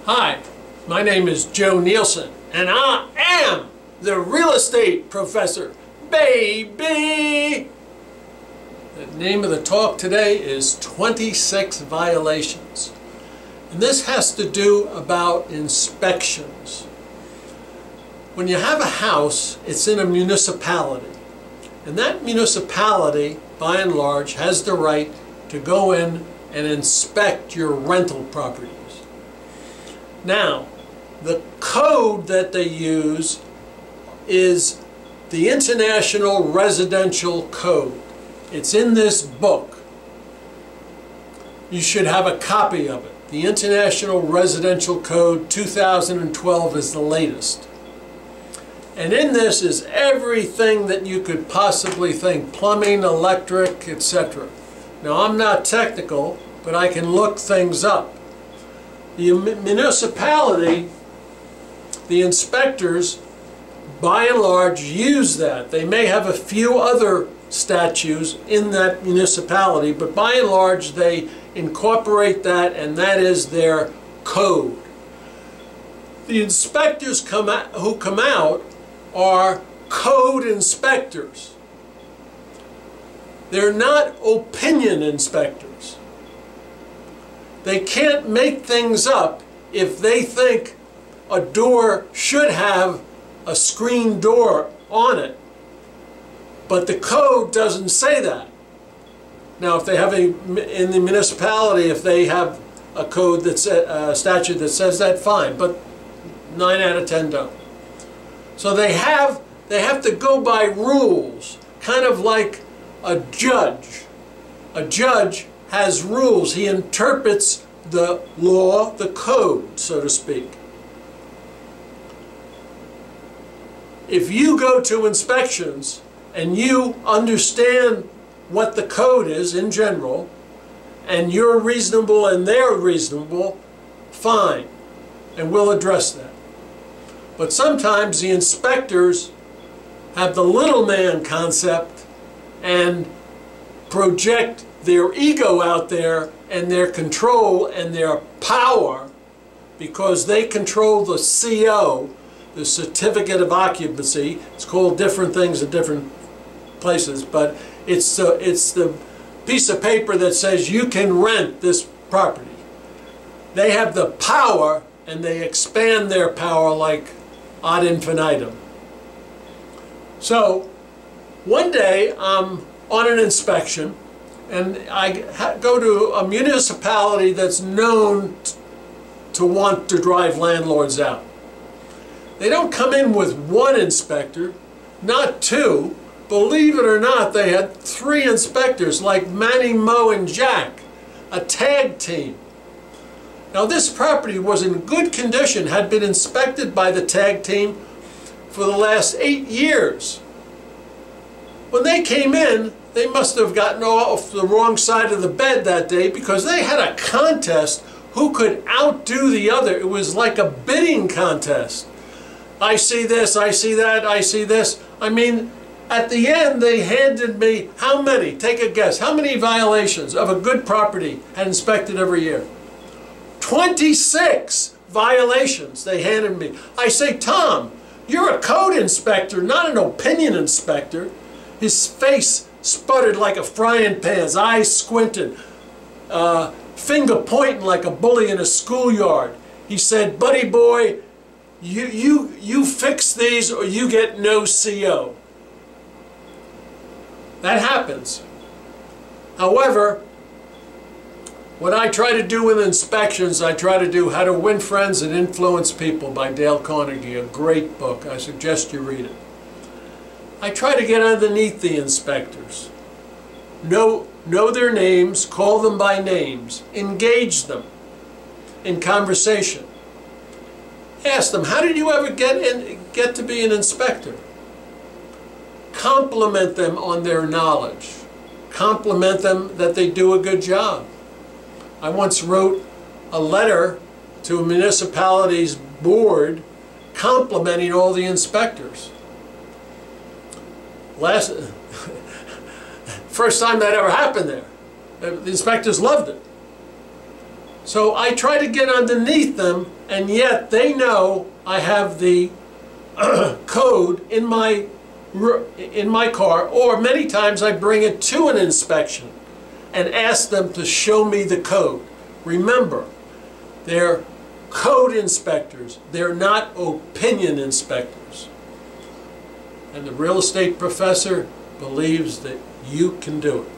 Hi, my name is Joe Nielsen, and I am the real estate professor, baby! The name of the talk today is 26 violations. And this has to do about inspections. When you have a house, it's in a municipality. And that municipality, by and large, has the right to go in and inspect your rental properties. Now, the code that they use is the International Residential Code. It's in this book. You should have a copy of it. The International Residential Code 2012 is the latest. And in this is everything that you could possibly think, plumbing, electric, etc. Now, I'm not technical, but I can look things up. The municipality, the inspectors, by and large, use that. They may have a few other statutes in that municipality, but by and large, they incorporate that, and that is their code. The inspectors who come out are code inspectors. They're not opinion inspectors. They can't make things up if they think a door should have a screen door on it, but the code doesn't say that. Now, if they have in the municipality, if they have a code that's a statute that says that, fine, but 9 out of 10 don't. So they have to go by rules, kind of like a judge. A judge has rules. He interprets the law, the code, so to speak. If you go to inspections and you understand what the code is in general, and you're reasonable and they're reasonable, fine, and we'll address that. But sometimes the inspectors have the little man concept and project their ego out there and their control and their power, because they control the CO, the certificate of occupancy. It's called different things in different places, but it's the piece of paper that says you can rent this property. They have the power, and they expand their power like ad infinitum. So one day I'm on an inspection, and I go to a municipality that's known to want to drive landlords out. They don't come in with one inspector, not two. Believe it or not, they had 3 inspectors, like Manny, Mo, and Jack, a tag team. Now, this property was in good condition, had been inspected by the tag team for the last 8 years. When they came in, they must have gotten off the wrong side of the bed that day, because they had a contest who could outdo the other. It was like a bidding contest. I see this, I see that, I see this. I mean, at the end, they handed me, how many? Take a guess. How many violations of a good property had inspected every year? 26 violations they handed me. I say, Tom, you're a code inspector, not an opinion inspector. His face sputtered like a frying pan, his eyes squinted, finger pointing like a bully in a schoolyard. He said, buddy boy, you fix these or you get no CO. That happens. However, what I try to do with inspections, I try to do How to Win Friends and Influence People by Dale Carnegie, a great book. I suggest you read it. I try to get underneath the inspectors. Know their names, call them by names, engage them in conversation. Ask them, how did you ever get to be an inspector? Compliment them on their knowledge. Compliment them that they do a good job. I once wrote a letter to a municipality's board complimenting all the inspectors. First time that ever happened there. The inspectors loved it. So I try to get underneath them, and yet they know I have the code in my car, or many times I bring it to an inspection and ask them to show me the code. Remember, they're code inspectors. They're not opinion inspectors. And the real estate professor believes that you can do it.